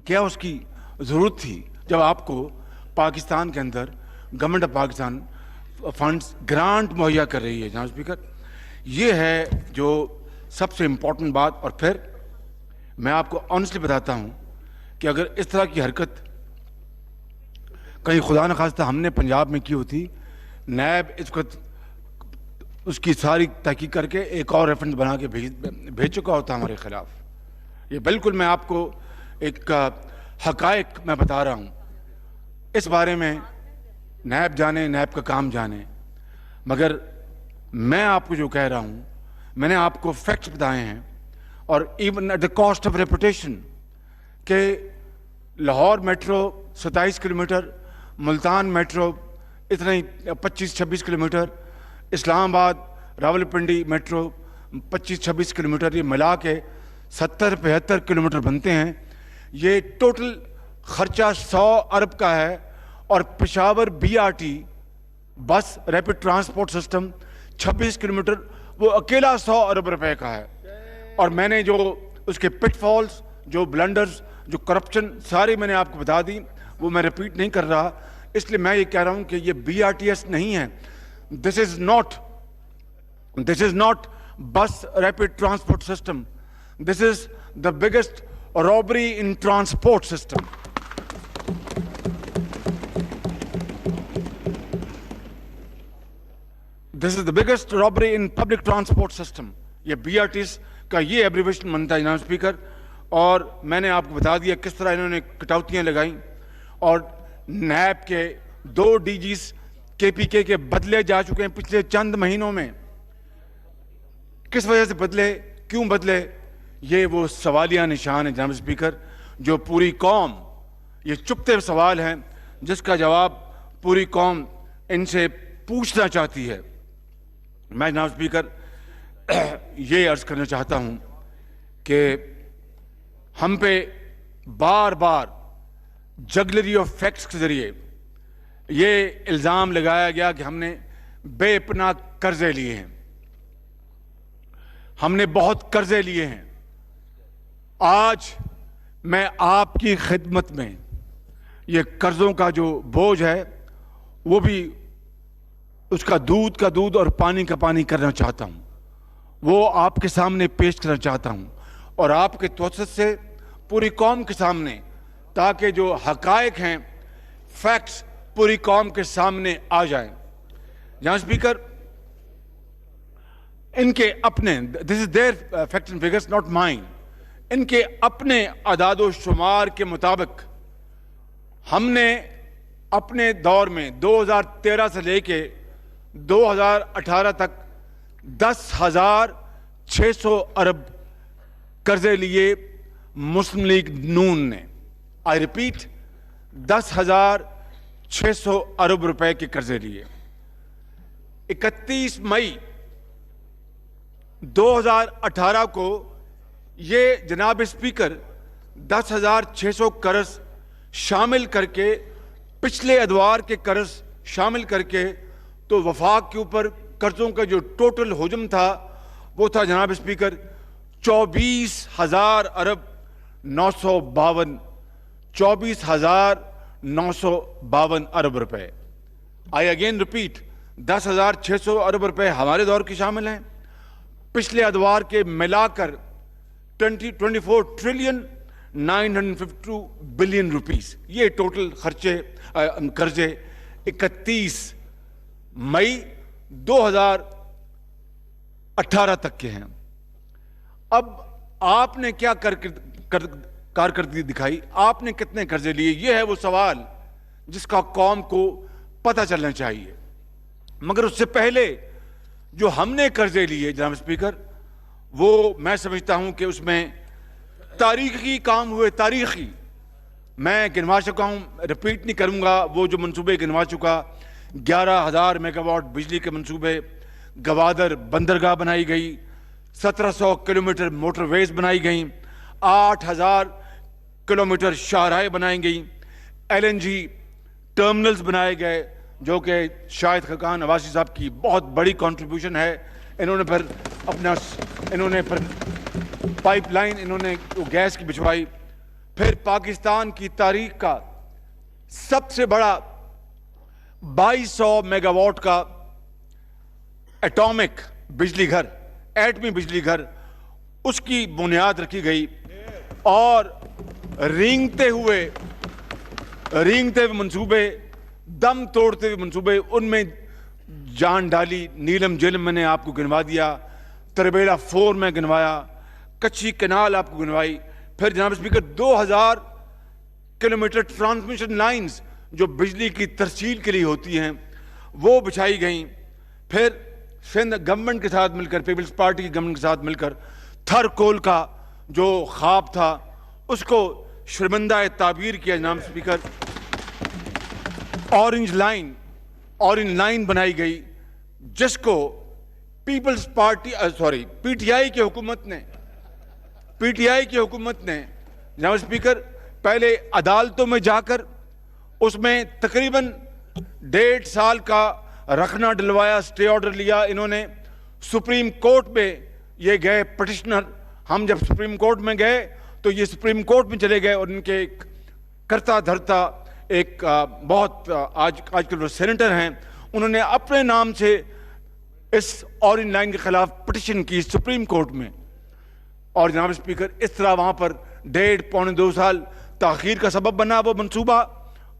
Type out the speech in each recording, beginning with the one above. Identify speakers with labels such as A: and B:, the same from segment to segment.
A: क्या उसकी ज़रूरत थी जब आपको पाकिस्तान के अंदर government of Pakistan funds grant मुहैया कर रही है। जनाब स्पीकर, ये है जो सबसे इम्पोर्टेंट बात। और फिर मैं आपको ऑनेस्टली बताता हूँ कि अगर इस तरह की हरकत कहीं खुदा न खास्ता हमने पंजाब में की होती, नैब इस वक्त उसकी सारी तहकीक करके एक और रेफरेंस बना के भेज चुका होता हमारे खिलाफ। ये बिल्कुल मैं आपको एक हकायक मैं बता रहा हूँ। इस बारे में नैब जाने, नैब का काम जाने, मगर मैं आपको जो कह रहा हूँ, मैंने आपको फैक्ट्स बताए हैं। और even at the cost of reputation के Lahore metro 27 kilometre, Multan metro इतना ही 25-26 kilometre, Islamabad Rawalpindi metro 25-26 kilometre, ये मिला के 70-75 किलोमीटर बनते हैं। ये टोटल खर्चा 100 अरब का है। और पेशावर BRT बस रैपिड ट्रांसपोर्ट सिस्टम 26 किलोमीटर, वो अकेला 100 अरब रुपए का है। और मैंने जो उसके पिटफॉल्स, जो ब्लंडर्स, जो करप्शन सारी मैंने आपको बता दी, वो मैं रिपीट नहीं कर रहा। इसलिए मैं ये कह रहा हूँ कि ये BRTS नहीं है। This is not bus rapid transport system. This is the biggest robbery in transport system. This is the biggest robbery in public transport system. ये BRTS का ये एब्रीवेशन बनता है जनाब स्पीकर। और मैंने आपको बता दिया किस तरह इन्होंने कटौतियां लगाई। और नैब के 2 DGs KPK के बदले जा चुके हैं पिछले चंद महीनों में। किस वजह से बदले, क्यों बदले, ये वो सवालिया निशान है जनाब स्पीकर, जो पूरी कौम, ये चुपते सवाल हैं जिसका जवाब पूरी कौम इनसे पूछना चाहती है। मैं जनाब स्पीकर ये अर्ज करना चाहता हूं कि हम पे बार बार जगलरी ऑफ फैक्ट्स के जरिए ये इल्ज़ाम लगाया गया कि हमने बेपनाह कर्जे लिए हैं, हमने बहुत कर्जे लिए हैं। आज मैं आपकी खिदमत में ये कर्जों का जो बोझ है, वो भी उसका दूध का दूध और पानी का पानी करना चाहता हूं, वो आपके सामने पेश करना चाहता हूं। और आपके तवज्जुह से पूरी कौम के सामने, ताकि जो हकायक हैं, फैक्ट्स पूरी कौम के सामने आ जाएं। जनाब स्पीकर, इनके अपने, this is their facts and figures, not mine, इनके अपने अदादो शुमार के मुताबिक हमने अपने दौर में 2013 से लेके 2018 तक 10,600 अरब कर्जे लिए मुस्लिम लीग नून ने। आई रिपीट, 10,600 अरब रुपए के कर्जे लिए। 31 मई 2018 को ये जनाब स्पीकर 10,600 कर्ज शामिल करके, पिछले अदवार के कर्ज शामिल करके, तो वफाक के ऊपर कर्जों का जो टोटल हुजम था वो था जनाब स्पीकर 24,000 अरब 952, 24,952 अरब रुपए। आई अगेन रिपीट, 10,600 अरब रुपए हमारे दौर के शामिल हैं। पिछले अदवार के मिलाकर 24 ट्रिलियन 952 बिलियन रुपीस, ये टोटल खर्चे कर्जे 31 मई 2018 तक के हैं। अब आपने क्या कारकर्दगी दिखाई, आपने कितने कर्जे लिए, ये है वो सवाल जिसका कौम को पता चलना चाहिए। मगर उससे पहले जो हमने कर्जे लिए जनाब स्पीकर, वो मैं समझता हूं कि उसमें तारीखी काम हुए। तारीखी मैं गिनवा चुका हूं, रिपीट नहीं करूंगा। वो जो मंसूबे गिनवा चुका, 11,000 मेगावाट बिजली के मंसूबे, गवादर बंदरगाह बनाई गई, 1700 किलोमीटर मोटरवेज बनाई गई, 8,000 किलोमीटर शाहराहें बनाई गई, LNG टर्मिनल्स बनाए गए, जो कि शाहिद खकान नवासी साहब की बहुत बड़ी कंट्रीब्यूशन है। इन्होंने फिर पाइपलाइन इन्होंने गैस की बिछवाई। फिर पाकिस्तान की तारीख का सबसे बड़ा 2200 मेगावाट का एटॉमिक बिजली घर, एटमी बिजली घर, उसकी बुनियाद रखी गई। और रेंगते हुए मंसूबे, दम तोड़ते हुए मंसूबे, उनमें जान डाली। नीलम झीलम मैंने आपको गिनवा दिया, तरबेला 4 में गिनवाया, कच्ची कनाल आपको गिनवाई। फिर जनाब स्पीकर 2000 किलोमीटर ट्रांसमिशन लाइंस जो बिजली की तरसील के लिए होती हैं वो बिछाई गई। फिर सिंध गवर्नमेंट के साथ मिलकर, पीपल्स पार्टी की गवर्नमेंट के साथ मिलकर थर कोल का जो ख्वाब था उसको शर्मिंदा ताबीर किया जनाब स्पीकर। ऑरेंज लाइन बनाई गई जिसको पीपल्स पार्टी पीटीआई की हुकूमत ने जनाब स्पीकर पहले अदालतों में जाकर उसमें तकरीबन 1.5 साल का रखना डलवाया, स्टे ऑर्डर लिया इन्होंने। सुप्रीम कोर्ट में ये गए पिटिशनर, हम जब सुप्रीम कोर्ट में गए तो ये सुप्रीम कोर्ट में चले गए और इनके एक करता धरता एक बहुत आजकल वो सेनेटर हैं, उन्होंने अपने नाम से इस ऑरेंज लाइन के खिलाफ पिटिशन की सुप्रीम कोर्ट में। और जनाब स्पीकर इस तरह वहां पर 1.5-2 साल ताखीर का सबब बना वो मंसूबा।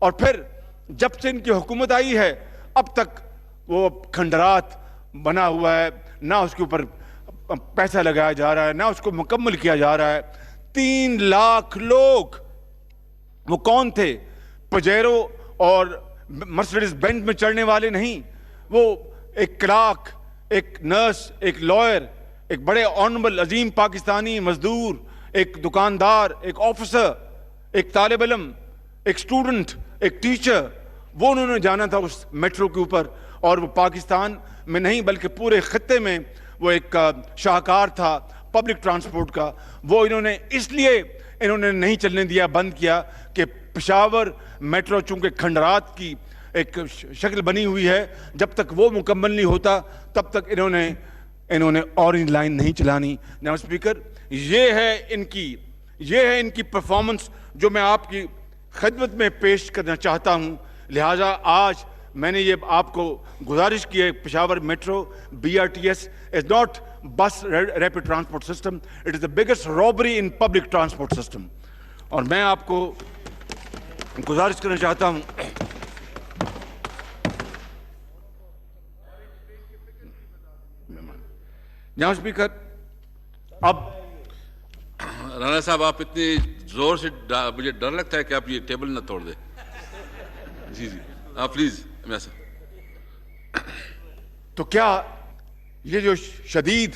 A: और फिर जब से इनकी हुकूमत आई है अब तक वो खंडरात बना हुआ है, ना उसके ऊपर पैसा लगाया जा रहा है, ना उसको मुकम्मल किया जा रहा है। 3 लाख लोग, वो कौन थे? पजेरो और मर्सिडीज बेंज में चढ़ने वाले नहीं, वो एक क्लार्क, एक नर्स, एक लॉयर, एक बड़े ऑनरेबल अजीम पाकिस्तानी मजदूर, एक दुकानदार, एक ऑफिसर, एक तालिब इल्म, एक स्टूडेंट, एक टीचर, वो उन्होंने जाना था उस मेट्रो के ऊपर। और वो पाकिस्तान में नहीं बल्कि पूरे खत्ते में वो एक शाहकार था पब्लिक ट्रांसपोर्ट का। वो इन्होंने नहीं चलने दिया, बंद किया कि पेशावर मेट्रो चूंकि खंडरात की एक शक्ल बनी हुई है, जब तक वो मुकम्मल नहीं होता तब तक इन्होंने ऑरेंज लाइन नहीं चलानी। जनाब स्पीकर ये है इनकी परफॉर्मेंस जो मैं आपकी खिदमत में पेश करना चाहता हूँ। लिहाजा आज मैंने ये आपको गुजारिश की है, Peshawar metro BRTS is not bus rapid transport system, it is the biggest robbery in public transport system. और मैं आपको गुजारिश करना चाहता हूँ जनाब स्पीकर, अब
B: राणा साहब आप इतनी जोर से मुझे डर लगता है कि आप ये टेबल ना तोड़ दे। जी आप प्लीज
A: तो क्या ये जो शदीद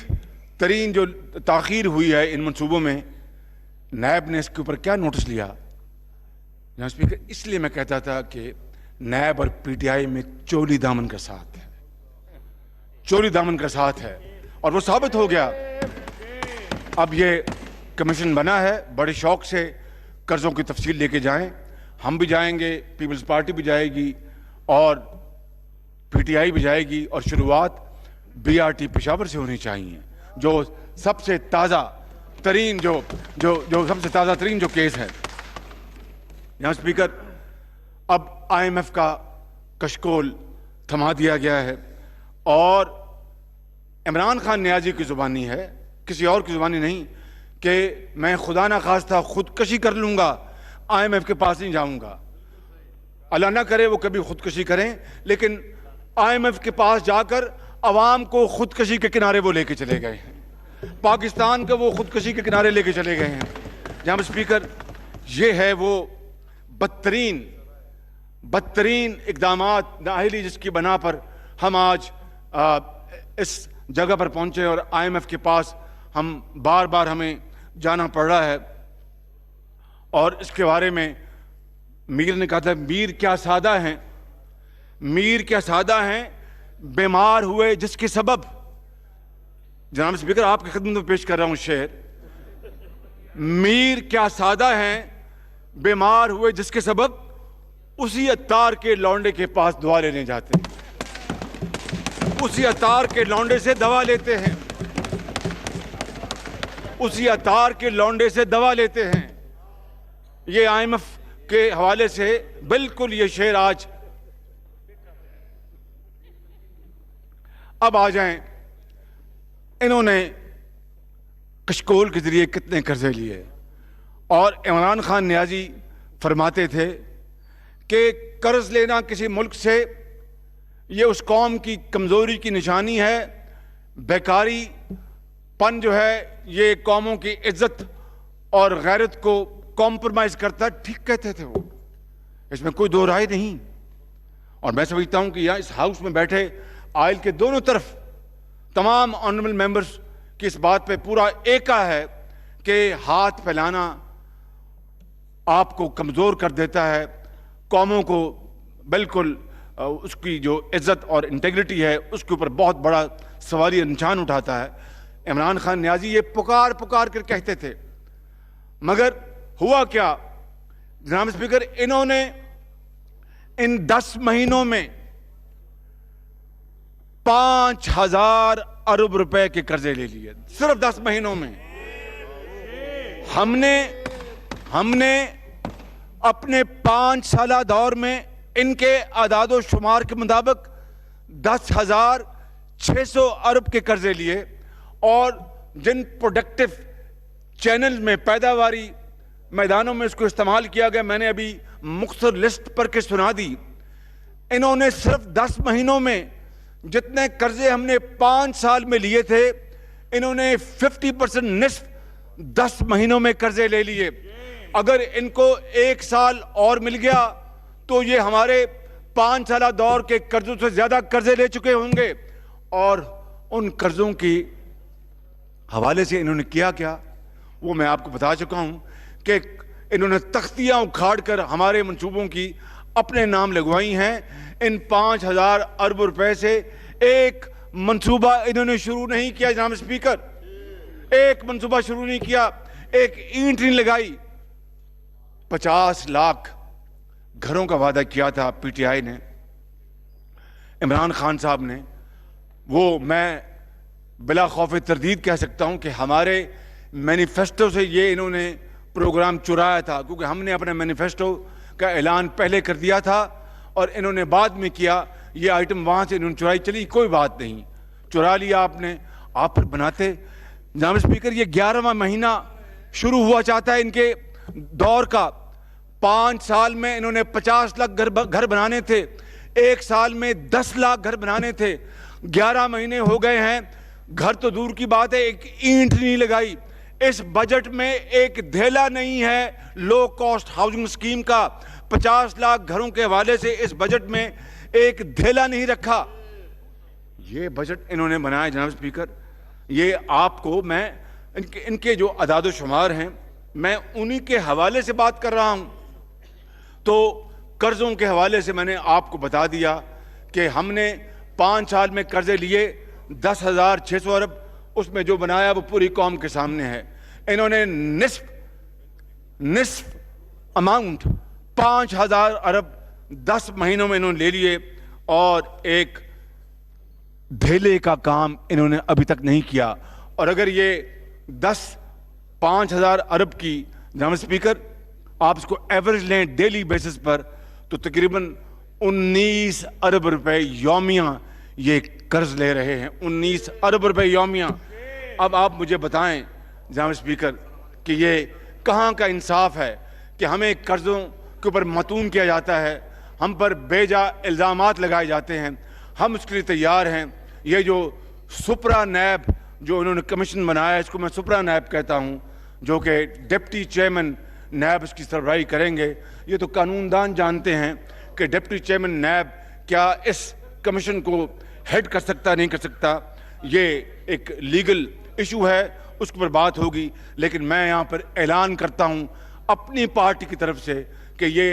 A: तरीन जो ताखीर हुई है इन मंसूबों में, नायब ने इसके ऊपर क्या नोटिस लिया? जनाब स्पीकर इसलिए मैं कहता था कि नायब और PTI में चोली दामन का साथ है और वो साबित हो गया। अब ये कमीशन बना है, बड़े शौक से कर्जों की तफसील लेके जाएं, हम भी जाएंगे, पीपल्स पार्टी भी जाएगी और PTI भी जाएगी। और शुरुआत BRT पेशावर से होनी चाहिए, जो सबसे ताज़ा तरीन जो केस है। यहाँ स्पीकर अब IMF का कशकोल थमा दिया गया है और इमरान खान नियाजी की जुबानी है, किसी और की जुबानी नहीं, कि मैं खुदा ना खास्ता खुदकशी कर लूंगा, IMF के पास नहीं जाऊंगा। अल्लाह ना करे वो कभी खुदकशी करें, लेकिन IMF के पास जाकर अवाम को खुदकशी के किनारे वो लेके चले गए हैं, पाकिस्तान को वो खुदकशी के किनारे लेके चले गए हैं। जनाब स्पीकर ये है वो बदतरीन इकदामात नाअहली जिसकी बना पर हम आज इस जगह पर पहुंचे और IMF के पास हम बार बार हमें जाना पड़ रहा है। और इसके बारे में मीर ने कहा था, मीर क्या सादा हैं बीमार हुए जिसके सबब। जनाब स्पीकर आपकी खिदमत में पेश कर रहा हूं शेर, मीर क्या सादा हैं बीमार हुए जिसके सबब, उसी अत्तार के लौंडे के पास दवा लेने जाते हैं, उसी अत्तार के लौंडे से दवा लेते हैं, उसी अत्तार के लौंडे से दवा लेते हैं। ये IMF के हवाले से बिल्कुल ये शेर आज। अब आ जाएं, इन्होंने कशकोल के जरिए कितने कर्जे लिए। और इमरान खान नियाजी फरमाते थे कि कर्ज लेना किसी मुल्क से ये उस कौम की कमजोरी की निशानी है, बेकारी पन जो है ये कौमों की इज्जत और गैरत को कॉम्प्रोमाइज करता है। ठीक कहते थे वो, इसमें कोई दो राय नहीं। और मैं समझता हूं कि यहां इस हाउस में बैठे आयल के दोनों तरफ तमाम ऑनरेबल मेंबर्स की इस बात पे पूरा एका है कि हाथ फैलाना आपको कमजोर कर देता है, कौमों को बिल्कुल उसकी जो इज्जत और इंटेग्रिटी है उसके ऊपर बहुत बड़ा सवालिया निशान उठाता है। इमरान खान नियाजी ये पुकार पुकार कर कहते थे, मगर हुआ क्या जनाब स्पीकर, इन्होंने इन 10 महीनों में 5,000 अरब रुपए के कर्जे ले लिए, सिर्फ 10 महीनों में। हमने अपने 5 साला दौर में इनके आदादो शुमार के मुताबिक 10,600 अरब के कर्जे लिए। और जिन प्रोडक्टिव चैनल में पैदावारी मैदानों में इसको इस्तेमाल किया गया, मैंने अभी मुख्तसर लिस्ट पर के सुना दी। इन्होंने सिर्फ 10 महीनों में जितने कर्जे हमने 5 साल में लिए थे, इन्होंने 50% निस्फ 10 महीनों में कर्जे ले लिए। अगर इनको 1 साल और मिल गया तो ये हमारे 5 साल दौर के कर्जों से ज्यादा कर्जे ले चुके होंगे। और उन कर्जों की हवाले से इन्होंने किया क्या वो मैं आपको बता चुका हूं कि इन्होंने तख्तियां उखाड़ कर हमारे मंसूबों की अपने नाम लगवाई हैं। इन 5,000 अरब रुपए से एक मंसूबा इन्होंने शुरू नहीं किया जनाब स्पीकर, एक मंसूबा शुरू नहीं किया, एक ईंट नहीं लगाई। 50 लाख घरों का वादा किया था पीटीआई ने, इमरान खान साहब ने। वो मैं बिला खौफ तरदीद कह सकता हूं कि हमारे मैनिफेस्टो से ये इन्होंने प्रोग्राम चुराया था, क्योंकि हमने अपने मैनिफेस्टो का ऐलान पहले कर दिया था और इन्होंने बाद में किया। ये आइटम वहां से इन्होंने चुराई, चली कोई बात नहीं, चुरा लिया आपने, आप फिर बनाते। जनाब स्पीकर, ये 11वां महीना शुरू हुआ चाहता है इनके दौर का। 5 साल में इन्होंने 50 लाख घर बनाने थे, 1 साल में 10 लाख घर बनाने थे। 11 महीने हो गए हैं, घर तो दूर की बात है, एक ईंट नहीं लगाई। इस बजट में एक धेला नहीं है लो कॉस्ट हाउसिंग स्कीम का। 50 लाख घरों के हवाले से इस बजट में एक धेला नहीं रखा। ये बजट इन्होंने बनाया जनाब स्पीकर। ये आपको मैं इनके जो अदाद शुमार हैं मैं उन्हीं के हवाले से बात कर रहा हूं। तो कर्जों के हवाले से मैंने आपको बता दिया कि हमने 5 साल में कर्जे लिए 10,600 अरब, उसमें जो बनाया वो पूरी कौम के सामने है। इन्होंने निस्फ अमाउंट 5,000 अरब 10 महीनों में इन्होंने ले लिए और एक धेले का काम इन्होंने अभी तक नहीं किया। और अगर ये 5,000 अरब की जनाब स्पीकर आप इसको एवरेज लें डेली बेसिस पर तो तकरीबन 19 अरब रुपए यौमिया ये कर्ज ले रहे हैं, 19 अरब रुपए यौमिया। अब आप मुझे बताएं जनाब स्पीकर कि ये कहां का इंसाफ है कि हमें कर्जों के ऊपर मतून किया जाता है, हम पर बेजा इल्ज़ामात लगाए जाते हैं, हम उसके लिए तैयार हैं। ये जो सुपरा नैब जो इन्होंने कमीशन बनाया, इसको मैं सुपरा नैब कहता हूं, जो कि डिप्टी चेयरमैन नैब इसकी सरबराही करेंगे। ये तो कानूनदान जानते हैं कि डिप्टी चेयरमैन नैब क्या इस कमीशन को हेड कर सकता नहीं कर सकता। ये एक लीगल इशू है, उसके ऊपर बात होगी। लेकिन मैं यहाँ पर ऐलान करता हूँ अपनी पार्टी की तरफ से कि ये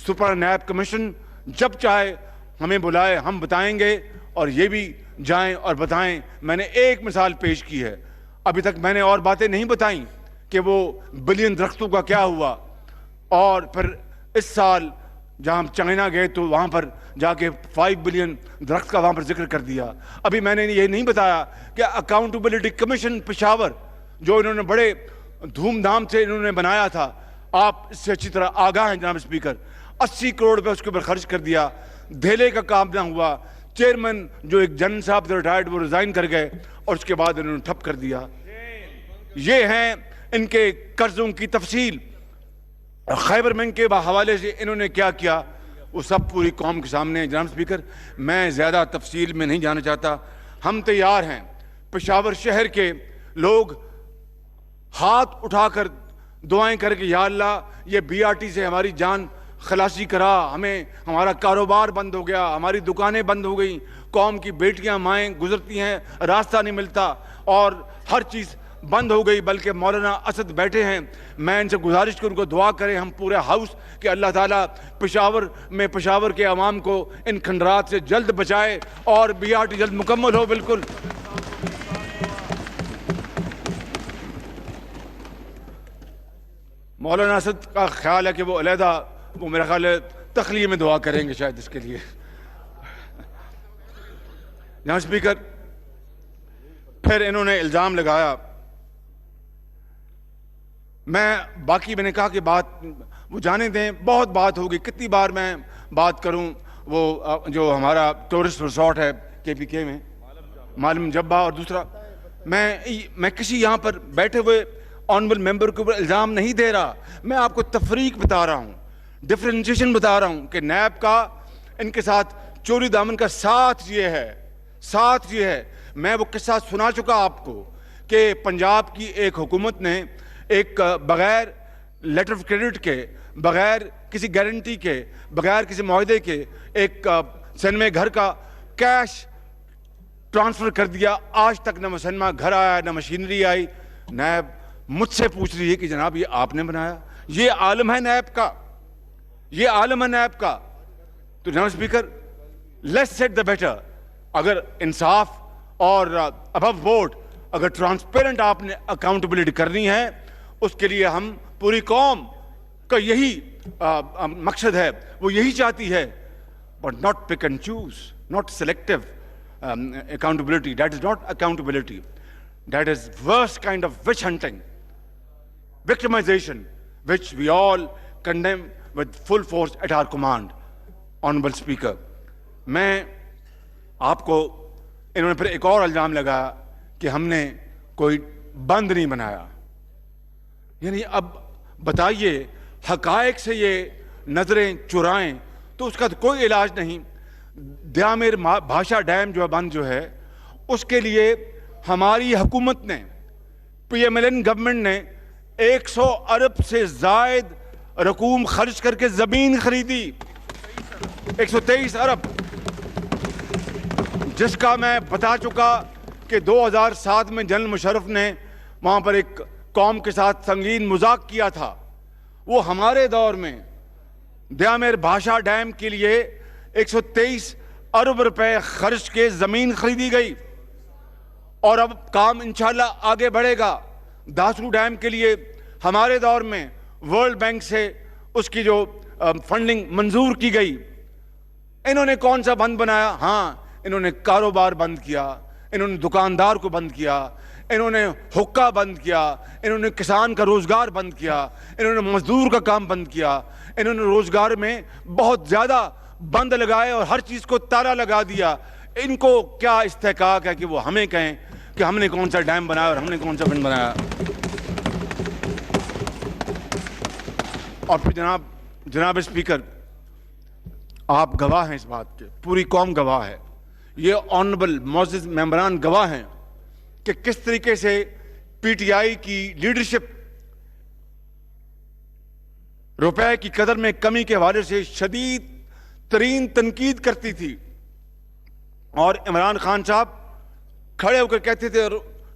A: सुपर नैब कमीशन जब चाहे हमें बुलाए, हम बताएंगे और ये भी जाएं और बताएं। मैंने एक मिसाल पेश की है, अभी तक मैंने और बातें नहीं बताई कि वो बिलियन दरख्तों का क्या हुआ। और फिर इस साल जहां हम चाइना गए तो वहां पर जाके 5 बिलियन दरख्त का वहां पर जिक्र कर दिया। अभी मैंने ये नहीं बताया कि अकाउंटेबिलिटी कमीशन पेशावर जो इन्होंने बड़े धूमधाम से इन्होंने बनाया था, आप इससे अच्छी तरह आगाह हैं जनाब स्पीकर। 80 करोड़ रुपए उसके ऊपर खर्च कर दिया, धेले का काम ना हुआ। चेयरमैन जो एक जन साहब थे रिटायर्ड, वो रिजाइन कर गए और उसके बाद इन्होंने ठप कर दिया। ये हैं इनके कर्जों की तफसील। खैबर बैंक के हवाले से इन्होंने क्या किया वो सब पूरी कौम के सामने है। जनाब स्पीकर, मैं ज़्यादा तफसील में नहीं जाना चाहता। हम तैयार हैं, पेशावर शहर के लोग हाथ उठाकर दुआएं करके, या अल्लाह ये बीआरटी से हमारी जान खलासी करा, हमें हमारा कारोबार बंद हो गया, हमारी दुकानें बंद हो गई, कौम की बेटियां माएँ गुजरती हैं, रास्ता नहीं मिलता और हर चीज़ बंद हो गई। बल्कि मौलाना असद बैठे हैं, मैं इनसे गुजारिश करूँ उनको दुआ करें हम पूरे हाउस कि अल्लाह ताला पेशावर के अवाम को इन खंडरात से जल्द बचाए और बीआरटी जल्द मुकम्मल हो। बिल्कुल मौलाना असद का ख्याल है कि वो अलहदा, वो मेरा ख्याल है तखलिए में दुआ करेंगे शायद इसके लिए। जनाब स्पीकर, फिर इन्होंने इल्ज़ाम लगाया, मैंने कहा कि बात वो जाने दें, बहुत बात होगी, कितनी बार मैं बात करूं। वो जो हमारा टूरिस्ट रिसोर्ट है केपीके में, मालूम जब्बा, और दूसरा मैं किसी यहाँ पर बैठे हुए ऑनरेबल मेंबर के ऊपर इल्ज़ाम नहीं दे रहा, मैं आपको तफरीक बता रहा हूँ, डिफ्रेंशिएशन बता रहा हूँ कि नैब का इनके साथ चोरी दामन का साथ ये है। मैं वो किस्सा सुना चुका आपको कि पंजाब की एक हुकूमत ने एक बगैर लेटर ऑफ क्रेडिट के, बगैर किसी गारंटी के, बगैर किसी मुआहदे के एक सिनेमा घर का कैश ट्रांसफ़र कर दिया। आज तक न सिनेमा घर आया, न मशीनरी आई। नैब मुझसे पूछ रही है कि जनाब ये आपने बनाया? ये आलम है नैब का, तो जनाब speaker, let's set the better. अगर इंसाफ और अबव बोर्ड, अगर ट्रांसपेरेंट आपने अकाउंटेबिलिटी करनी है, उसके लिए हम पूरी कौम का यही मकसद है, वो यही चाहती है। But not pick and choose, not selective accountability. That is not accountability. That is worst kind of witch hunting, victimization, which we all condemn with full force at our command. Honorable Speaker, मैं आपको, इन्होंने फिर एक और इल्ज़ाम लगाया कि हमने कोई बंद नहीं बनाया। यानी अब बताइए, हकायक से ये नजरें चुराएं तो उसका तो कोई इलाज नहीं। द्यामेर भाषा डैम जो बंद जो है, उसके लिए हमारी हुकूमत ने, पीएमएलएन गवर्नमेंट ने 100 अरब से जायद रकूम खर्च करके जमीन खरीदी, 123 अरब, जिसका मैं बता चुका कि 2007 में जनरल मुशर्रफ ने वहां पर एक कौम के साथ संगीन मजाक किया था। वो हमारे दौर में द्यामेर भाषा डैम के लिए 123 अरब रुपए खर्च के जमीन खरीदी गई और अब काम इंशाल्लाह आगे बढ़ेगा। दासू डैम के लिए हमारे दौर में वर्ल्ड बैंक से उसकी जो फंडिंग मंजूर की गई। इन्होंने कौन सा बंद बनाया? हाँ, इन्होंने कारोबार बंद किया, इन्होंने दुकानदार को बंद किया, इन्होंने हुक्का बंद किया, इन्होंने किसान का रोजगार बंद किया, इन्होंने मजदूर का काम बंद किया, इन्होंने रोजगार में बहुत ज्यादा बंद लगाए और हर चीज को ताला लगा दिया। इनको क्या इस्तेहकाक है कि वो हमें कहें कि हमने कौन सा डैम बनाया और हमने कौन सा बंद बनाया? और फिर जनाब स्पीकर, आप गवाह हैं इस बात के, पूरी कौम गवाह है, ये ऑनरेबल मोअज़्ज़िज़ मेंबरान गवाह हैं कि किस तरीके से पीटीआई की लीडरशिप रुपए की कदर में कमी के हवाले से शदीद तरीन तनकीद करती थी। और इमरान खान साहब खड़े होकर कहते थे और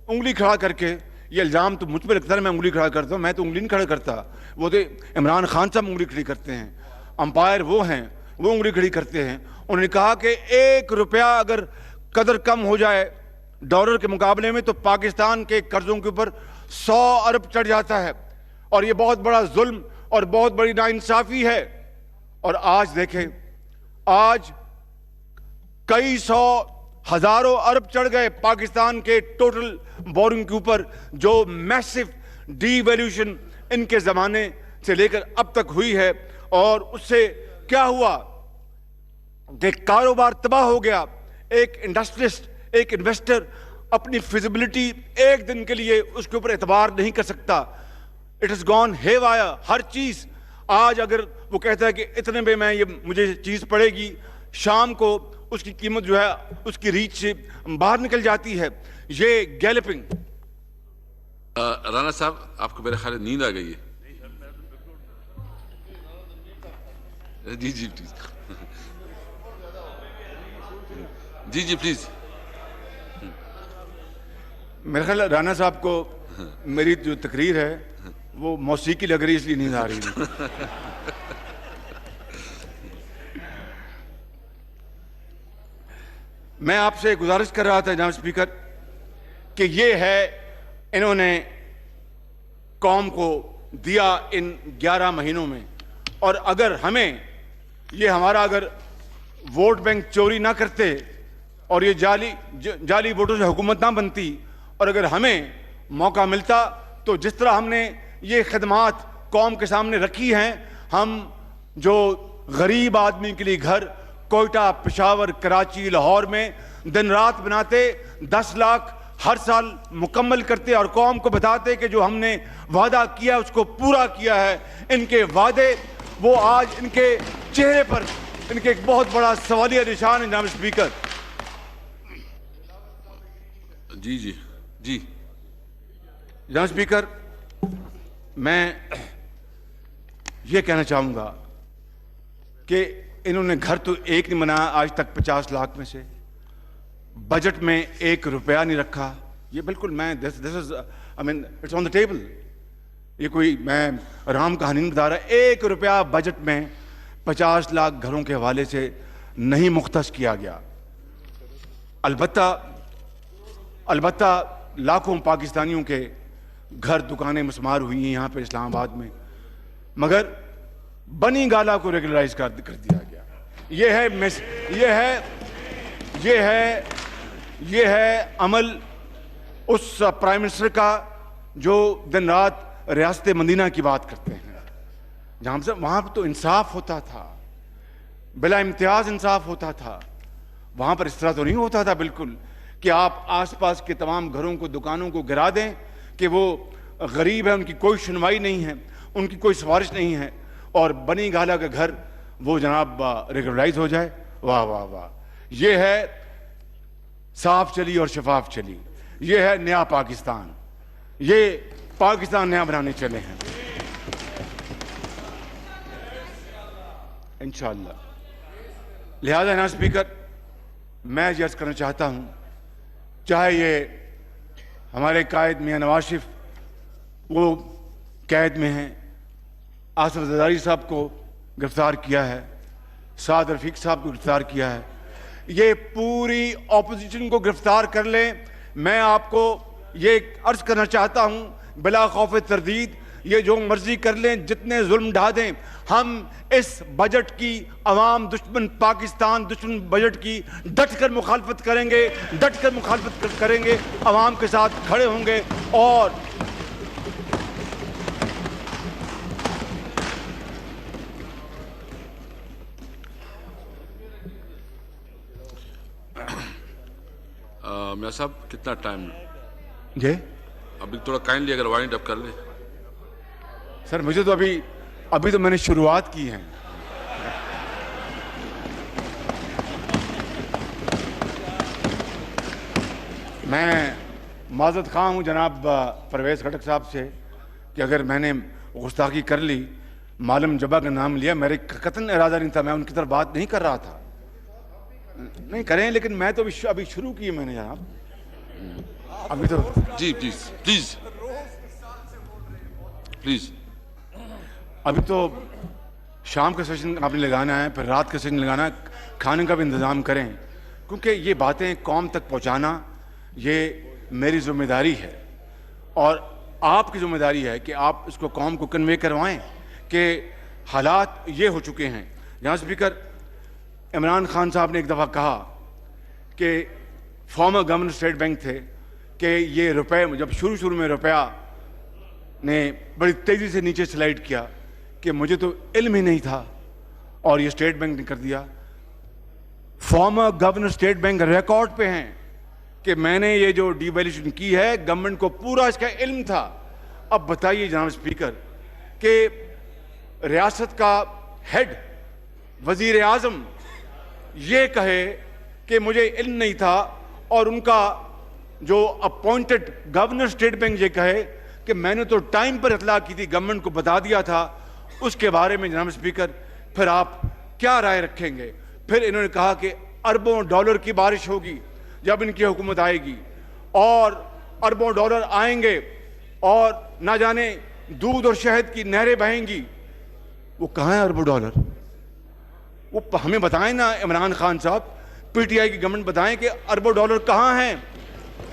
A: उंगली खड़ा करके, ये इल्ज़ाम तो मुझ पर लगता है मैं उंगली खड़ा करता हूँ, मैं तो उंगली नहीं खड़ा करता, वो तो इमरान खान साहब उंगली खड़ी करते हैं, अंपायर वो हैं, वो उंगली खड़ी करते हैं। उन्होंने कहा कि 1 रुपया अगर कदर कम हो जाए डॉलर के मुकाबले में तो पाकिस्तान के कर्जों के ऊपर 100 अरब चढ़ जाता है और ये बहुत बड़ा जुल्म और बहुत बड़ी नाइंसाफी है। और आज देखें, आज कई सौ हजारों अरब चढ़ गए पाकिस्तान के टोटल बोरिंग के ऊपर, जो मैसिव डीवैल्यूएशन इनके जमाने से लेकर अब तक हुई है, और उससे क्या हुआ कि कारोबार तबाह हो गया। एक इंडस्ट्रियलिस्ट, एक इन्वेस्टर अपनी फिजिबिलिटी एक दिन के लिए उसके ऊपर एतबार नहीं कर सकता। It has gone haywire. हर चीज आज अगर वो कहता है कि इतने में मैं ये मुझे चीज पड़ेगी, शाम को उसकी कीमत जो है उसकी रीच से बाहर निकल जाती है। ये गैलपिंग।
B: राणा साहब, आपको मेरे ख्याल नींद आ गई है। जी जी प्लीज। जी जी प्लीज।
A: मेरे ख्याल राणा साहब को मेरी जो तकरीर है वो मौसीकी लग रही है, इसलिए नींद आ रही है। मैं आपसे गुजारिश कर रहा था जनाब स्पीकर कि ये है इन्होंने कौम को दिया इन 11 महीनों में, और अगर हमें ये हमारा अगर वोट बैंक चोरी ना करते और ये जाली वोटों से हुकूमत ना बनती, और अगर हमें मौका मिलता तो जिस तरह हमने ये खदमात कौम के सामने रखी हैं, हम जो गरीब आदमी के लिए घर कोयटा, पेशावर, कराची, लाहौर में दिन रात बनाते, 10 लाख हर साल मुकम्मल करते और कौम को बताते कि जो हमने वादा किया उसको पूरा किया है। इनके वादे वो आज इनके चेहरे पर इनके एक बहुत बड़ा सवालिया निशान है जनाब स्पीकर।
B: जी जी जी
A: जनाब स्पीकर, मैं ये कहना चाहूंगा कि इन्होंने घर तो एक नहीं बनाया आज तक 50 लाख में से, बजट में 1 रुपया नहीं रखा। ये बिल्कुल मैं this is I mean it's on the table. ये कोई मैं राम कहानी नहीं बता रहा। 1 रुपया बजट में 50 लाख घरों के हवाले से नहीं मुख्तस किया गया। अलबत्ता लाखों पाकिस्तानियों के घर दुकानें मुस्मार हुई हैं यहाँ पे इस्लामाबाद में, मगर बनी गाला को रेगुलराइज कर दिया गया। ये है अमल उस प्राइम मिनिस्टर का जो दिन रात रियासत मदीना की बात करते हैं, जहां से वहां पर तो इंसाफ होता था, बिला इम्तियाज इंसाफ होता था। वहां पर इस तरह तो नहीं होता था बिल्कुल कि आप आसपास के तमाम घरों को, दुकानों को गिरा दें कि वो गरीब है, उनकी कोई सुनवाई नहीं है, उनकी कोई सिफारिश नहीं है, और बनी गाला का घर वो जनाब रेगुलराइज हो जाए। वाह वाह वाह। ये है साफ चली और शफाफ चली। ये है नया पाकिस्तान। ये पाकिस्तान नया बनाने चले हैं इंशाअल्लाह। लिहाजा ना स्पीकर, मैं अर्ज करना चाहता हूं, चाहे ये हमारे कायद मियां नवाज शरीफ वो कैद में हैं, आसिफ जरदारी साहब को गिरफ्तार किया है, साद रफीक साहब को गिरफ्तार किया है, ये पूरी ऑपोजिशन को गिरफ्तार कर लें। मैं आपको ये अर्ज करना चाहता हूं बिला खौफ तरदीद, ये जो मर्जी कर लें, जितने जुल्म ढा दें, हम इस बजट की अवाम दुश्मन पाकिस्तान दुश्मन बजट की डट कर मुखालफत करेंगे, अवाम के साथ खड़े होंगे। और
B: मियां साहब, कितना टाइम
A: ये
B: अभी थोड़ा काइंडली अगर वाइंड अप कर ले।
A: सर मुझे तो अभी तो मैंने शुरुआत की है। मैं माजरत खां हूं जनाब परवेज खटक साहब से कि अगर मैंने गुस्ताखी कर ली, मालूम जबा का नाम लिया, मेरे कतन इरादा नहीं था, मैं उनकी तरफ बात नहीं कर रहा था। नहीं करें, लेकिन मैं तो अभी शुरू की मैंने जनाब, अभी तो।
B: जी प्लीज प्लीज प्लीज।
A: अभी तो शाम का सेशन आपने लगाना है, फिर रात का सेशन लगाना है, खाने का भी इंतज़ाम करें, क्योंकि ये बातें कौम तक पहुंचाना ये मेरी जिम्मेदारी है, और आपकी जिम्मेदारी है कि आप इसको कौम को कन्वे करवाएं कि हालात ये हो चुके हैं। जहाँ स्पीकर इमरान खान साहब ने एक दफ़ा कहा कि फॉर्मर गवर्नर स्टेट बैंक थे कि ये रुपए, जब शुरू में रुपया ने बड़ी तेज़ी से नीचे स्लाइड किया, कि मुझे तो इल्म ही नहीं था और ये स्टेट बैंक ने कर दिया। Former governor state bank record पे हैं कि मैंने ये जो डिवैल्यूएशन की है, गवर्नमेंट को पूरा इसका इल्म था। अब बताइए जनाब स्पीकर कि रियासत का हेड वजीर आजम ये कहे कि मुझे इल्म नहीं था और उनका जो अपॉइंटेड गवर्नर स्टेट बैंक ये कहे कि मैंने तो टाइम पर इतला की थी, गवर्नमेंट को बता दिया था। उसके बारे में जनाब स्पीकर फिर आप क्या राय रखेंगे? फिर इन्होंने कहा कि अरबों डॉलर की बारिश होगी जब इनकी हुकूमत आएगी और अरबों डॉलर आएंगे और ना जाने दूध और शहद की नहरें बहेंगी। वो कहाँ है अरबों डॉलर? वो हमें बताएं ना इमरान खान साहब, पीटीआई की गवर्नमेंट बताएं कि अरबों डॉलर कहाँ हैं।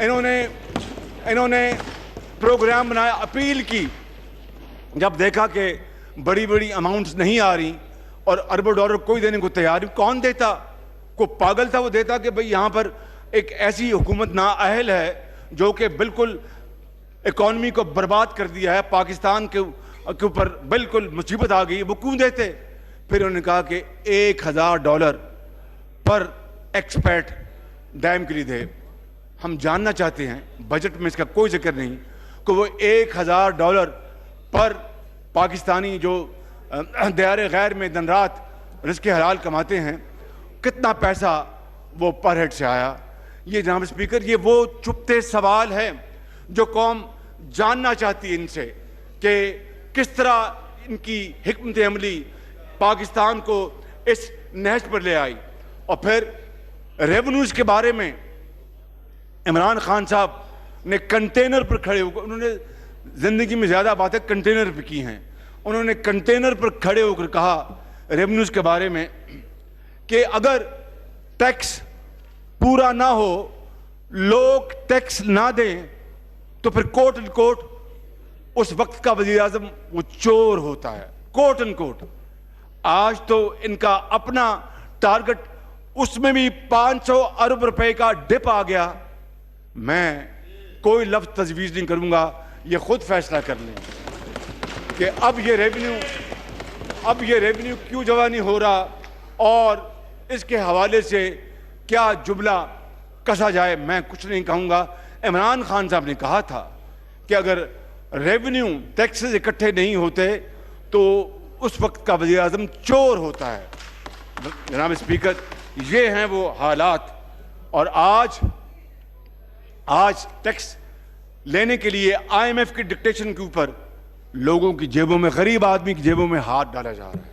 A: इन्होंने प्रोग्राम बनाया, अपील की, जब देखा कि बड़ी बड़ी अमाउंट्स नहीं आ रही और अरबों डॉलर कोई देने को तैयार नहीं। कौन देता? को पागल था वो देता कि भाई यहाँ पर एक ऐसी हुकूमत नाअहल है जो कि बिल्कुल इकॉनमी को बर्बाद कर दिया है, पाकिस्तान के ऊपर बिल्कुल मुसीबत आ गई, वो क्यों देते? फिर उन्होंने कहा कि $1000 पर एक्सपैट डैम के लिए दे। हम जानना चाहते हैं, बजट में इसका कोई जिक्र नहीं कि वो $1000 पर पाकिस्तानी जो दियारे गैर में दिन रात रिज़्क़ हलाल कमाते हैं, कितना पैसा वो पर हेड से आया। ये जनाब स्पीकर, ये वो चुपते सवाल है जो कौम जानना चाहती है इनसे कि किस तरह इनकी हिकमत अमली पाकिस्तान को इस नहज पर ले आई। और फिर रेवेन्यूज के बारे में इमरान खान साहब ने कंटेनर पर खड़े होकर, उन्होंने जिंदगी में ज्यादा बातें कंटेनर पर की हैं, उन्होंने कंटेनर पर खड़े होकर कहा रेवेन्यूज के बारे में कि अगर टैक्स पूरा ना हो, लोग टैक्स ना दें, तो फिर कोट एंड कोट उस वक्त का वजीर आजम वो चोर होता है, कोट एंड कोट। आज तो इनका अपना टारगेट, उसमें भी 500 अरब रुपए का डिप आ गया। मैं कोई लफ्ज तजवीज नहीं करूंगा, ये खुद फैसला कर लें कि अब ये रेवेन्यू क्यों जमा नहीं हो रहा और इसके हवाले से क्या जुमला कसा जाए। मैं कुछ नहीं कहूंगा। इमरान खान साहब ने कहा था कि अगर रेवेन्यू टैक्सेस इकट्ठे नहीं होते तो उस वक्त का वज़ीर आज़म चोर होता है। जनाब स्पीकर, ये हैं वो हालात। और आज टैक्स लेने के लिए IMF की डिक्टेशन के ऊपर लोगों की जेबों में, गरीब आदमी की जेबों में हाथ डाला जा रहा है,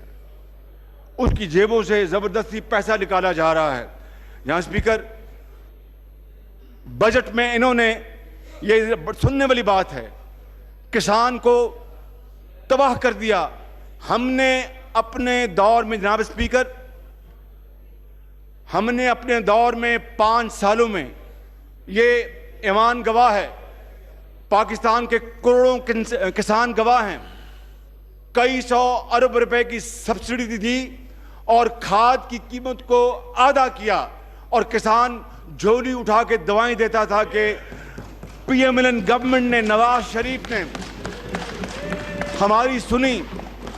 A: उसकी जेबों से जबरदस्ती पैसा निकाला जा रहा है। जहां स्पीकर, बजट में इन्होंने, ये सुनने वाली बात है, किसान को तबाह कर दिया। हमने अपने दौर में, जनाब स्पीकर, हमने अपने दौर में 5 सालों में, ये ईमान गवाह है, पाकिस्तान के करोड़ों किसान गवाह हैं, कई 100 अरब रुपए की सब्सिडी दी और खाद की कीमत को आधा किया और किसान झोली उठा के दवाएं देता था कि PMLN गवर्नमेंट ने, नवाज शरीफ ने हमारी सुनी।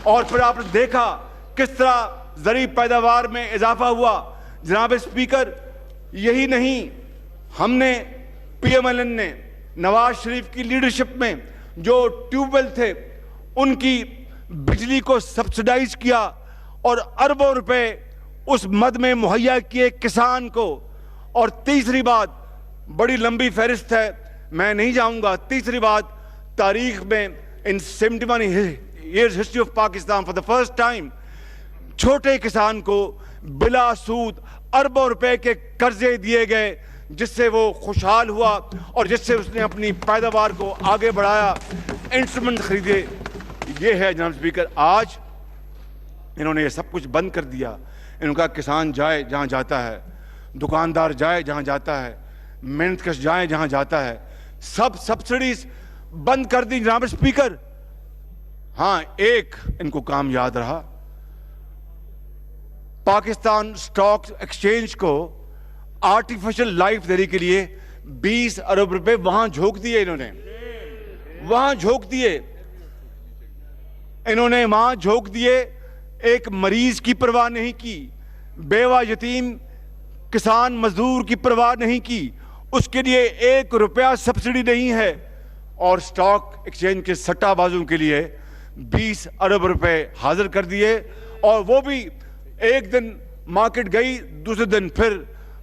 A: और फिर आपने देखा किस तरह ज़रूरी पैदावार में इजाफा हुआ। जनाब स्पीकर, यही नहीं, हमने PMLN ने नवाज शरीफ की लीडरशिप में जो ट्यूबवेल थे उनकी बिजली को सब्सिडाइज किया और अरबों रुपए उस मद में मुहैया किए किसान को। और तीसरी बात, बड़ी लंबी फहरिस्त है, मैं नहीं जाऊंगा। तीसरी बात, तारीख में इन 71 years history of Pakistan for the first time छोटे किसान को बिला सूद अरबों रुपए के कर्जे दिए गए, जिससे वो खुशहाल हुआ और जिससे उसने अपनी पैदावार को आगे बढ़ाया, इंस्ट्रूमेंट खरीदे। ये है जनाब स्पीकर, आज इन्होंने ये सब कुछ बंद कर दिया। इनका किसान जाए जहां जाता है, दुकानदार जाए जहां जाता है, मेहनतकश जाए जहां जाता है, सब सब्सिडीज बंद कर दी जनाब स्पीकर। हां, एक इनको काम याद रहा, पाकिस्तान स्टॉक एक्सचेंज को आर्टिफिशियल लाइफ देने के लिए 20 अरब रुपए वहां झोंक दिए इन्होंने, वहां झोंक दिए। इन्होंने वहां झोंक दिए, एक मरीज की परवाह नहीं की, बेवा यतीम किसान मजदूर की परवाह नहीं की, उसके लिए 1 रुपया सब्सिडी नहीं है। और स्टॉक एक्सचेंज के सट्टाबाजों के लिए 20 अरब रुपए हाजिर कर दिए, और वो भी एक दिन मार्केट गई, दूसरे दिन फिर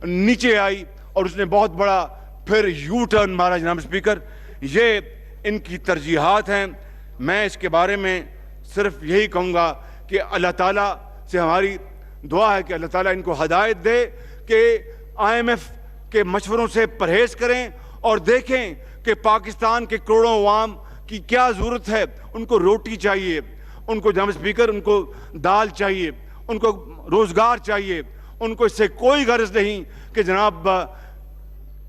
A: नीचे आई, और उसने बहुत बड़ा फिर यू टर्न मारा। जनाब स्पीकर, ये इनकी तरजीहात हैं। मैं इसके बारे में सिर्फ यही कहूँगा कि अल्लाह ताला से हमारी दुआ है कि अल्लाह ताला इनको हदायत दे कि IMF के मशवरों से परहेज करें और देखें कि पाकिस्तान के करोड़ों अवाम की क्या ज़रूरत है। उनको रोटी चाहिए, उनको जनाब स्पीकर उनको दाल चाहिए, उनको रोज़गार चाहिए, उनको इससे कोई गर्ज नहीं कि जनाब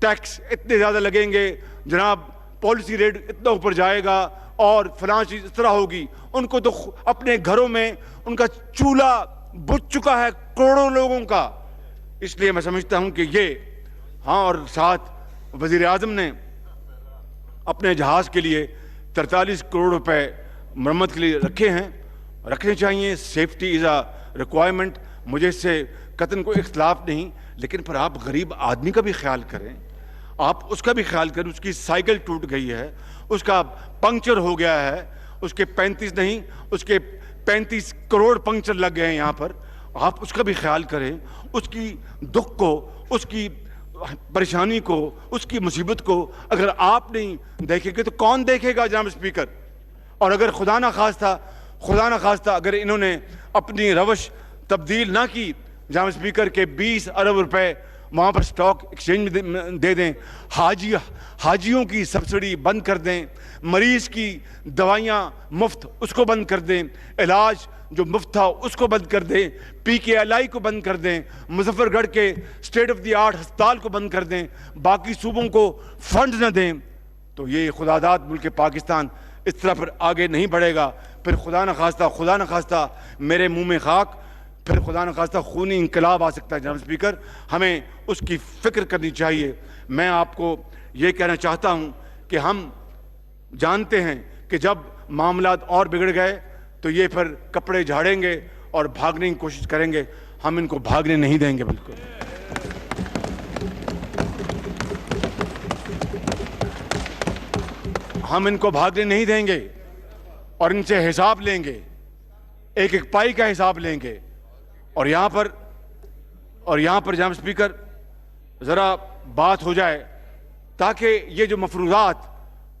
A: टैक्स इतने ज़्यादा लगेंगे, जनाब पॉलिसी रेट इतना ऊपर जाएगा और फलां चीज़ इस तरह होगी। उनको तो अपने घरों में उनका चूल्हा बुझ चुका है करोड़ों लोगों का। इसलिए मैं समझता हूं कि ये, हाँ, और साथ वज़ीर आज़म ने अपने जहाज़ के लिए 43 करोड़ रुपए मरम्मत के लिए रखे हैं, रखने चाहिए। सेफ्टी इज़ अ रिक्वायरमेंट, मुझे इससे कतन कोई इख्तलाफ नहीं, लेकिन पर आप गरीब आदमी का भी ख्याल करें, आप उसका भी ख्याल करें। उसकी साइकिल टूट गई है, उसका पंक्चर हो गया है, उसके 35 नहीं, उसके 35 करोड़ पंक्चर लग गए हैं यहाँ पर। आप उसका भी ख्याल करें, उसकी दुख को, उसकी परेशानी को, उसकी मुसीबत को अगर आप नहीं देखेंगे तो कौन देखेगा जनाब स्पीकर। और अगर खुदा ना खास्ता अगर इन्होंने अपनी रवश तब्दील ना की जनाब स्पीकर के 20 अरब रुपए वहाँ पर स्टॉक एक्सचेंज में दे दें, हाजियों की सब्सिडी बंद कर दें, मरीज़ की दवाइयाँ मुफ्त उसको बंद कर दें, इलाज जो मुफ्त था उसको बंद कर दें, PKLI को बंद कर दें, मुजफ्फरगढ़ के स्टेट ऑफ द आर्ट अस्पताल को बंद कर दें, बाकी सूबों को फंड न दें, तो ये खुदादाद मुल्क पाकिस्तान इस तरह पर आगे नहीं बढ़ेगा। फिर खुदा न खास्ता मेरे मुंह में खाक, फिर खुदा न खास्ता खूनी इंकलाब आ सकता है। जनाब स्पीकर, हमें उसकी फ़िक्र करनी चाहिए। मैं आपको ये कहना चाहता हूँ कि हम जानते हैं कि जब मामलात और बिगड़ गए तो ये फिर कपड़े झाड़ेंगे और भागने की कोशिश करेंगे। हम इनको भागने नहीं देंगे, बिल्कुल। हम इनको भागने नहीं देंगे और इनसे हिसाब लेंगे, एक एक पाई का हिसाब लेंगे। और यहाँ पर जनाब स्पीकर ज़रा बात हो जाए ताकि ये जो मफरूज़ात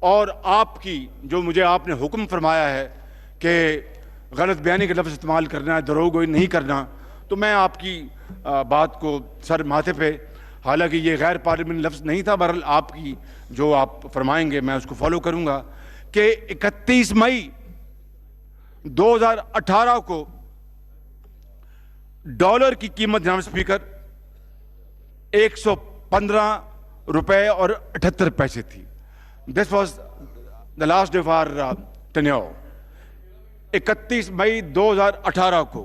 A: और आपकी जो मुझे आपने हुक्म फरमाया है कि गलत बयानी के लफ्ज़ इस्तेमाल करना है, दरोगोई नहीं करना, तो मैं आपकी बात को सर माथे पे, हालांकि ये गैर पार्लियामेंट लफ्ज़ नहीं था, बहरहाल आपकी जो आप फरमाएंगे मैं उसको फॉलो करूँगा कि 31 मई 2018 को डॉलर की कीमत जनाब स्पीकर 115 रुपए और 78 पैसे थी। This was the last day for tenure. 31 मई 2018 को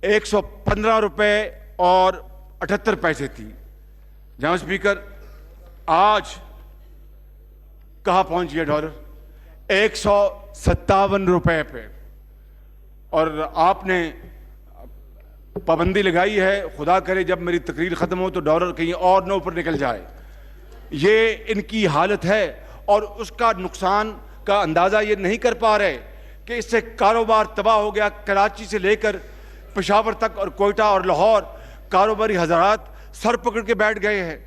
A: 115 रुपए और 78 पैसे थी। जनाब स्पीकर, आज कहाँ पहुंच गया डॉलर? 157 रुपए पे। और आपने पाबंदी लगाई है, खुदा करे जब मेरी तकरीर ख़त्म हो तो डॉलर कहीं और न ऊपर निकल जाए। ये इनकी हालत है और उसका नुकसान का अंदाज़ा ये नहीं कर पा रहे कि इससे कारोबार तबाह हो गया। कराची से लेकर पेशावर तक और कोयटा और लाहौर कारोबारी हज़रात सर पकड़ के बैठ गए हैं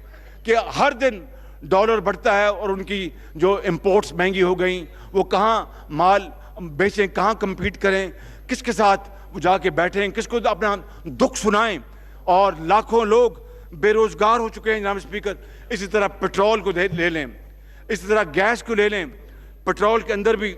A: कि हर दिन डॉलर बढ़ता है और उनकी जो इंपोर्ट्स महंगी हो गई, वो कहाँ माल बेचें, कहाँ कम्पीट करें, किसके साथ वो जाके बैठें, किसको अपना दुख सुनाएं। और लाखों लोग बेरोजगार हो चुके हैं जनाब स्पीकर। इसी तरह पेट्रोल को ले लें, इसी तरह गैस को ले लें। पेट्रोल के अंदर भी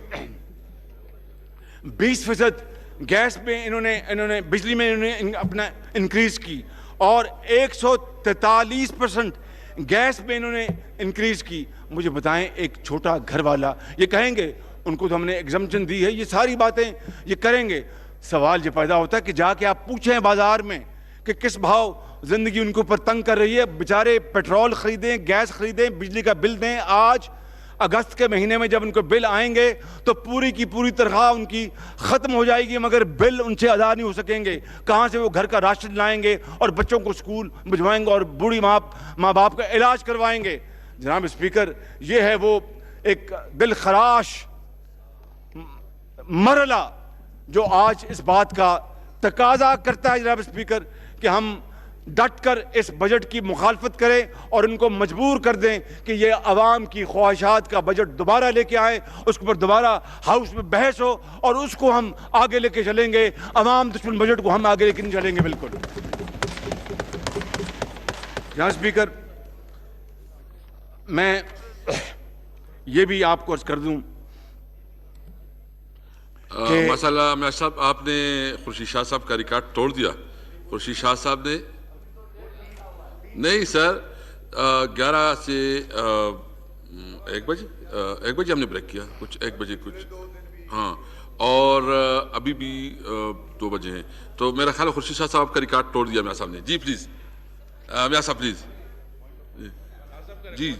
A: 20% गैस में इन्होंने बिजली में इन्होंने अपना इंक्रीज की और 143% गैस में इन्होंने इंक्रीज की। मुझे बताएं, एक छोटा घर वाला ये कहेंगे उनको तो हमने एग्जम्पशन दी है, ये सारी बातें ये करेंगे। सवाल ये पैदा होता है कि जाके आप पूछें बाजार में कि किस भाव जिंदगी उनको ऊपर तंग कर रही है। बेचारे पेट्रोल खरीदें, गैस खरीदें, बिजली का बिल दें। आज अगस्त के महीने में जब उनको बिल आएंगे तो पूरी की पूरी तनख्वाह उनकी खत्म हो जाएगी, मगर बिल उनसे अदा नहीं हो सकेंगे। कहां से वो घर का राशन लाएंगे और बच्चों को स्कूल भिजवाएंगे और बूढ़ी माँ बाप का इलाज करवाएंगे। जनाब स्पीकर, ये है वो एक दिल खराश मरला जो आज इस बात का तकाजा करता है जनाब स्पीकर कि हम डट कर इस बजट की मुखालफत करें और उनको मजबूर कर दें कि ये अवाम की ख्वाहिशात का बजट दोबारा लेके आए, उसके ऊपर दोबारा हाउस में बहस हो और उसको हम आगे लेके चलेंगे। अवाम दुश्मन बजट को हम आगे लेके नहीं चलेंगे। बिल्कुल जनाब स्पीकर, मैं ये भी आपको अर्ज कर दूं
B: मसला मैं साहब, आपने खुर्शीद शाह साहब का रिकॉर्ड तोड़ दिया। खुर्शीद शाह साहब ने नहीं सर, 11 से 1 बजे हमने ब्रेक किया, कुछ 1 बजे कुछ, हाँ, और अभी भी 2 बजे हैं। तो मेरा ख्याल है खुर्शीद शाह साहब का रिकॉर्ड तोड़ दिया मियां साहब ने। जी प्लीज, मियां साहब प्लीज, जी।